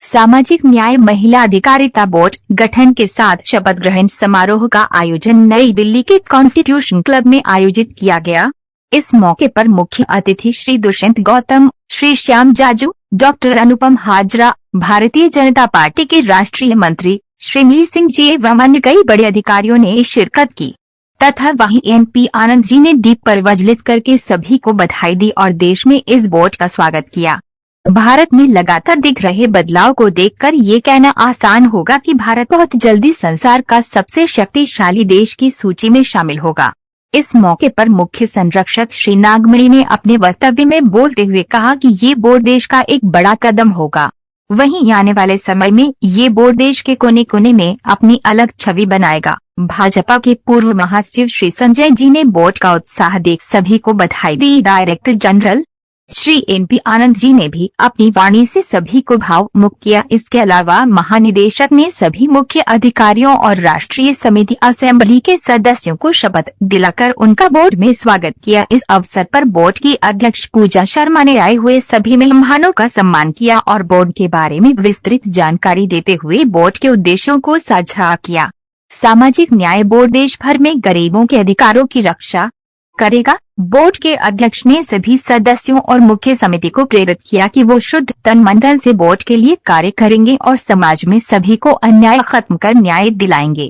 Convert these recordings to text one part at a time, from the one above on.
सामाजिक न्याय महिला अधिकारिता बोर्ड गठन के साथ शपथ ग्रहण समारोह का आयोजन नई दिल्ली के कॉन्स्टिट्यूशन क्लब में आयोजित किया गया। इस मौके पर मुख्य अतिथि श्री दुष्यंत गौतम, श्री श्याम जाजू, डॉक्टर अनुपम हाजरा, भारतीय जनता पार्टी के राष्ट्रीय मंत्री श्री मीर सिंह जी एवं अन्य कई बड़े अधिकारियों ने शिरकत की तथा वहीं एनपी आनंद जी ने दीप प्रज्वलित करके सभी को बधाई दी और देश में इस बोर्ड का स्वागत किया। भारत में लगातार दिख रहे बदलाव को देखकर ये कहना आसान होगा कि भारत बहुत जल्दी संसार का सबसे शक्तिशाली देश की सूची में शामिल होगा। इस मौके पर मुख्य संरक्षक श्री नागमणि ने अपने वक्तव्य में बोलते हुए कहा कि ये बोर्ड देश का एक बड़ा कदम होगा। वहीं आने वाले समय में ये बोर्ड देश के कोने कोने में अपनी अलग छवि बनाएगा। भाजपा के पूर्व महासचिव श्री संजय जी ने बोर्ड का उत्साह देख सभी को बधाई दी। Director general Shri NP Anand ji ने भी अपनी वाणी से सभी को भावमुक्त किया। इसके अलावा महानिदेशक ने सभी मुख्य अधिकारियों और राष्ट्रीय समिति असेंबली के सदस्यों को शपथ दिलाकर उनका बोर्ड में स्वागत किया। इस अवसर पर बोर्ड की अध्यक्ष पूजा शर्मा ने आए हुए सभी मेहमानों का सम्मान किया और बोर्ड के बारे में विस्तृत जानकारी देते हुए बोर्ड के उद्देश्यों को साझा किया। सामाजिक न्याय बोर्ड देश भर में गरीबों के अधिकारों की रक्षा करेगा। बोर्ड के अध्यक्ष ने सभी सदस्यों और मुख्य समिति को प्रेरित किया कि वो शुद्ध तन मन धन से बोर्ड के लिए कार्य करेंगे और समाज में सभी को अन्याय खत्म कर न्याय दिलाएंगे।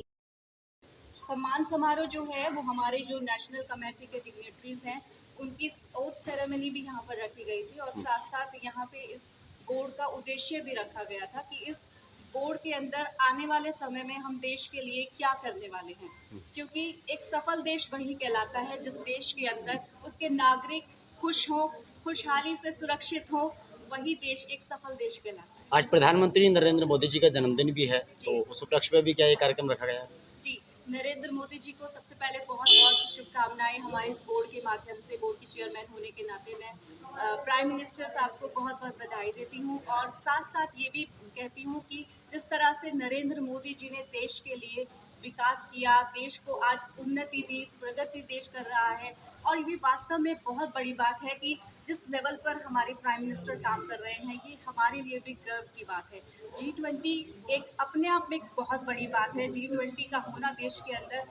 सम्मान समारोह जो है वो हमारे जो नेशनल कमेटी के डिग्नेटरीज हैं उनकी ओथ सेरेमनी भी यहाँ पर रखी गई थी और साथ साथ यहाँ पे इस बोर्ड का उद्देश्य भी रखा गया था कि इस बोर्ड के अंदर आने वाले समय में हम देश के लिए क्या करने वाले हैं, क्योंकि एक सफल देश वही कहलाता है जिस देश के अंदर उसके नागरिक खुश हों, खुशहाली से सुरक्षित हों, वही देश एक सफल देश कहलाता है। आज प्रधानमंत्री नरेंद्र मोदी जी का जन्मदिन भी है, तो उस उपलक्ष्य में भी क्या ये कार्यक्रम रखा गया है? जी, नरेंद्र मोदी जी को सबसे पहले बहुत बहुत शुभकामनाएं हमारे इस बोर्ड के माध्यम से। बोर्ड की चेयरमैन होने के नाते मैं प्राइम मिनिस्टर साहब को बहुत बहुत बधाई देती हूँ और साथ साथ ये भी कहती हूँ कि जिस तरह से नरेंद्र मोदी जी ने देश के लिए विकास किया, देश को आज उन्नति दी, प्रगति देश कर रहा है और ये वास्तव में बहुत बड़ी बात है कि जिस लेवल पर हमारे प्राइम मिनिस्टर काम कर रहे हैं ये हमारे लिए भी गर्व की बात है। G20 एक अपने आप में एक बहुत बड़ी बात है। G20 का होना देश के अंदर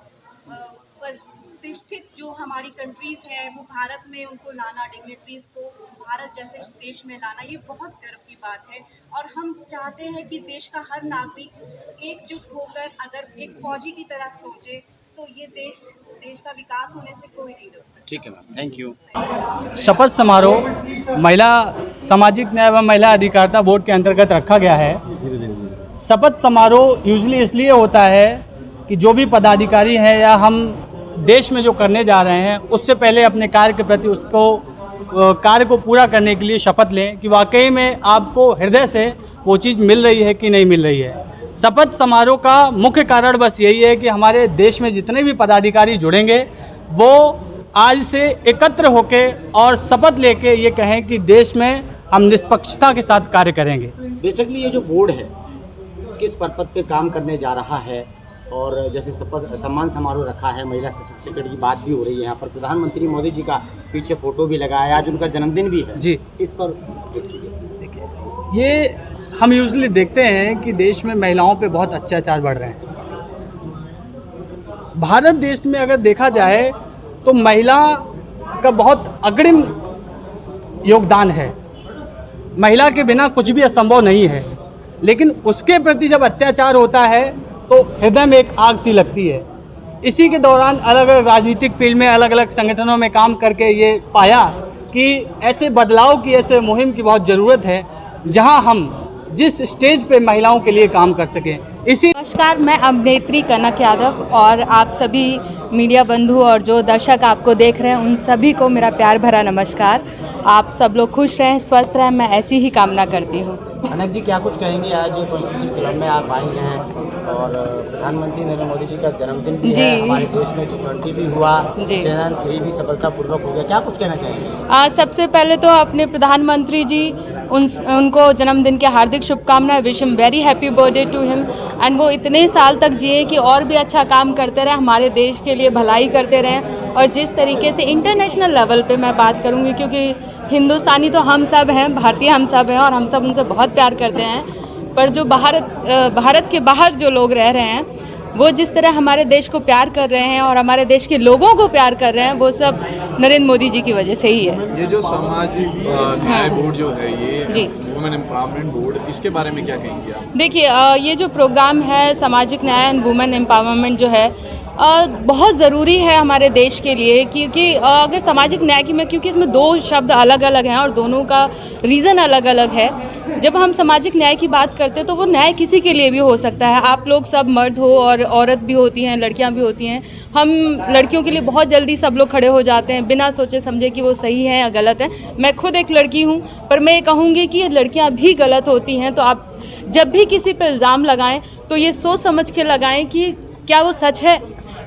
प्रतिष्ठित जो हमारी कंट्रीज़ हैं वो भारत में उनको लाना, डिग्नेटरीज़ को भारत जैसे देश में लाना, ये बहुत गर्व की बात है और हम चाहते हैं कि देश का हर नागरिक एकजुट होकर अगर एक फौजी की तरह सोचे तो ये देश का विकास होने से कोई नहीं रोक सकता। ठीक है मैम, थैंक यू। शपथ समारोह महिला सामाजिक न्याय एवं महिला अधिकारिता बोर्ड के अंतर्गत रखा गया है। शपथ समारोह यूजली इसलिए होता है कि जो भी पदाधिकारी हैं या हम देश में जो करने जा रहे हैं उससे पहले अपने कार्य के प्रति उसको कार्य को पूरा करने के लिए शपथ लें कि वाकई में आपको हृदय से वो चीज़ मिल रही है कि नहीं मिल रही है। शपथ समारोह का मुख्य कारण बस यही है कि हमारे देश में जितने भी पदाधिकारी जुड़ेंगे वो आज से एकत्र होके और शपथ लेके ये कहें कि देश में हम निष्पक्षता के साथ कार्य करेंगे। बेसिकली ये जो बोर्ड है किस पद पे काम करने जा रहा है और जैसे शपथ सम्मान समारोह रखा है, महिला सशक्तिकरण की बात भी हो रही है, यहाँ पर प्रधानमंत्री मोदी जी का पीछे फोटो भी लगाया, आज उनका जन्मदिन भी है जी। इस पर देखिए, ये हम यूजली देखते हैं कि देश में महिलाओं पे बहुत अत्याचार बढ़ रहे हैं। भारत देश में अगर देखा जाए तो महिला का बहुत अग्रिम योगदान है। महिला के बिना कुछ भी असंभव नहीं है, लेकिन उसके प्रति जब अत्याचार होता है तो हृदय में एक आग सी लगती है। इसी के दौरान अलग अलग राजनीतिक फील्ड में अलग अलग संगठनों में काम करके ये पाया कि ऐसे बदलाव की, ऐसे मुहिम की बहुत ज़रूरत है जहां हम जिस स्टेज पे महिलाओं के लिए काम कर सकें। इसी नमस्कार, मैं अभिनेत्री कनक यादव और आप सभी मीडिया बंधु और जो दर्शक आपको देख रहे हैं उन सभी को मेरा प्यार भरा नमस्कार। आप सब लोग खुश रहें, स्वस्थ रहें, मैं ऐसी ही कामना करती हूँ। अनक जी, क्या कुछ कहेंगे? आज कॉन्स्टिट्यूशन क्लब में आप आई हैं और प्रधानमंत्री नरेंद्र मोदी जी का जन्मदिन भी है, हमारे देश में G20 भी हुआ, चंद्रयान 3 भी सफलतापूर्वक हो गया, क्या कुछ कहना चाहेंगे? सबसे पहले तो अपने प्रधानमंत्री जी उनको जन्मदिन की हार्दिक शुभकामनाएं। Wish him very happy birthday to him and वो इतने साल तक जिए कि और भी अच्छा काम करते रहें, हमारे देश के लिए भलाई करते रहें। और जिस तरीके से इंटरनेशनल लेवल पे मैं बात करूँगी, क्योंकि हिंदुस्तानी तो हम सब हैं, भारतीय हम सब हैं और हम सब उनसे बहुत प्यार करते हैं, पर जो भारत के बाहर जो लोग रह रहे हैं वो जिस तरह हमारे देश को प्यार कर रहे हैं और हमारे देश के लोगों को प्यार कर रहे हैं, वो सब नरेंद्र मोदी जी की वजह से ही है। ये जो सामाजिक न्याय बोर्ड जो है, ये जी वुमेन एम्पावरमेंट बोर्ड, इसके बारे में क्या कहेंगे आप? देखिए, ये जो प्रोग्राम है सामाजिक न्याय एंड वुमेन एम्पावरमेंट जो है बहुत ज़रूरी है हमारे देश के लिए, क्योंकि अगर सामाजिक न्याय की क्योंकि इसमें दो शब्द अलग अलग हैं और दोनों का रीज़न अलग अलग है। जब हम सामाजिक न्याय की बात करते हैं तो वो न्याय किसी के लिए भी हो सकता है। आप लोग सब मर्द हो और औरत भी होती हैं, लड़कियां भी होती हैं। हम लड़कियों के लिए बहुत जल्दी सब लोग खड़े हो जाते हैं बिना सोचे समझे कि वो सही है या गलत है। मैं खुद एक लड़की हूँ, पर मैं ये कहूँगी कि लड़कियाँ भी गलत होती हैं। तो आप जब भी किसी पर इल्ज़ाम लगाएं तो ये सोच समझ के लगाएं कि क्या वो सच है।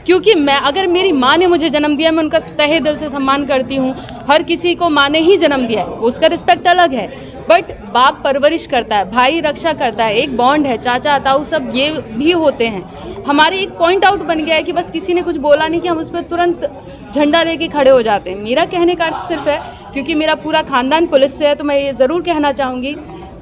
क्योंकि अगर मेरी माँ ने मुझे जन्म दिया, मैं उनका तहे दिल से सम्मान करती हूँ। हर किसी को माँ ने ही जन्म दिया है, उसका रिस्पेक्ट अलग है। बट बाप परवरिश करता है, भाई रक्षा करता है, एक बॉन्ड है, चाचा ताऊ सब ये भी होते हैं। हमारे एक पॉइंट आउट बन गया है कि बस किसी ने कुछ बोला नहीं कि हम उस पर तुरंत झंडा लेके खड़े हो जाते हैं। मेरा कहने का अर्थ सिर्फ है, क्योंकि मेरा पूरा खानदान पुलिस से है, तो मैं ये ज़रूर कहना चाहूँगी,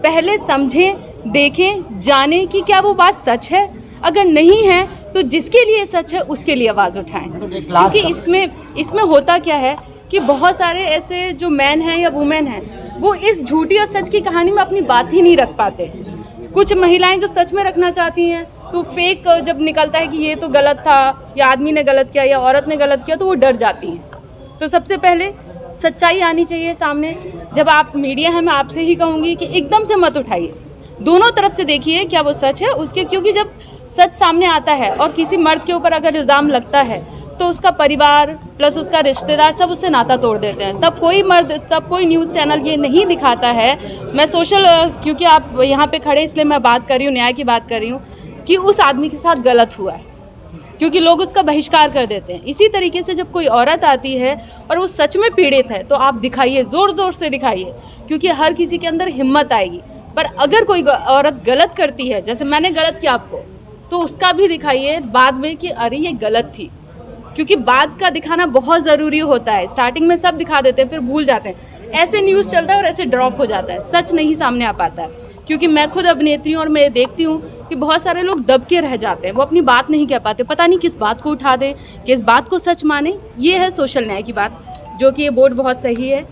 पहले समझें, देखें, जानें कि क्या वो बात सच है। अगर नहीं है तो जिसके लिए सच है उसके लिए आवाज़ उठाएं। क्योंकि इसमें होता क्या है कि बहुत सारे ऐसे जो मैन हैं या वुमेन हैं, वो इस झूठी और सच की कहानी में अपनी बात ही नहीं रख पाते। कुछ महिलाएं जो सच में रखना चाहती हैं, तो फेक जब निकलता है कि ये तो गलत था, या आदमी ने गलत किया या औरत ने गलत किया, तो वो डर जाती हैं। तो सबसे पहले सच्चाई आनी चाहिए सामने। जब आप मीडिया है, मैं आपसे ही कहूँगी कि एकदम से मत उठाइए, दोनों तरफ से देखिए क्या वो सच है उसके। क्योंकि जब सच सामने आता है और किसी मर्द के ऊपर अगर इल्ज़ाम लगता है तो उसका परिवार प्लस उसका रिश्तेदार सब उससे नाता तोड़ देते हैं। तब कोई न्यूज़ चैनल ये नहीं दिखाता है। मैं क्योंकि आप यहाँ पे खड़े इसलिए मैं बात कर रही हूँ, न्याय की बात कर रही हूँ, कि उस आदमी के साथ गलत हुआ है, क्योंकि लोग उसका बहिष्कार कर देते हैं। इसी तरीके से जब कोई औरत आती है और वो सच में पीड़ित है, तो आप दिखाइए, ज़ोर ज़ोर से दिखाइए, क्योंकि हर किसी के अंदर हिम्मत आएगी। पर अगर कोई औरत गलत करती है, जैसे मैंने गलत किया आपको, तो उसका भी दिखाइए बाद में कि अरे ये गलत थी। क्योंकि बाद का दिखाना बहुत ज़रूरी होता है। स्टार्टिंग में सब दिखा देते हैं, फिर भूल जाते हैं। ऐसे न्यूज़ चलता है और ऐसे ड्रॉप हो जाता है, सच नहीं सामने आ पाता है। क्योंकि मैं खुद अभिनेत्री हूँ और मैं देखती हूँ कि बहुत सारे लोग दब के रह जाते हैं, वो अपनी बात नहीं कह पाते, पता नहीं किस बात को उठा दें, किस बात को सच माने। ये है सोशल न्याय की बात, जो कि ये बोर्ड बहुत सही है।